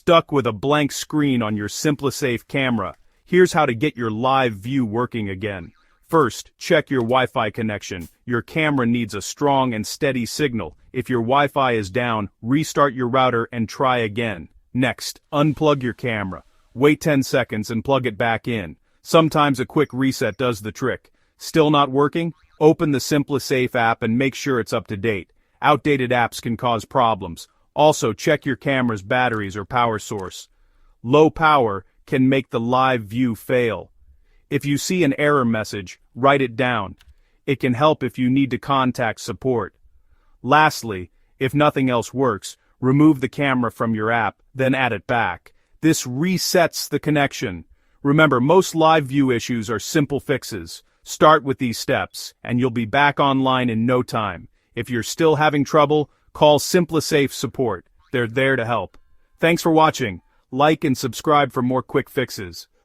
stuck with a blank screen on your SimpliSafe camera, here's how to get your live view working again. First, check your Wi-Fi connection. Your camera needs a strong and steady signal. If your Wi-Fi is down, restart your router and try again. Next, unplug your camera. Wait 10 seconds and plug it back in. Sometimes a quick reset does the trick. Still not working? Open the SimpliSafe app and make sure it's up to date. Outdated apps can cause problems. Also, check your camera's batteries or power source. Low power can make the live view fail. If you see an error message, write it down. It can help if you need to contact support. Lastly, if nothing else works, remove the camera from your app, then add it back. This resets the connection. Remember, most live view issues are simple fixes. Start with these steps, and you'll be back online in no time. If you're still having trouble, call SimpliSafe support. They're there to help. Thanks for watching. Like and subscribe for more quick fixes.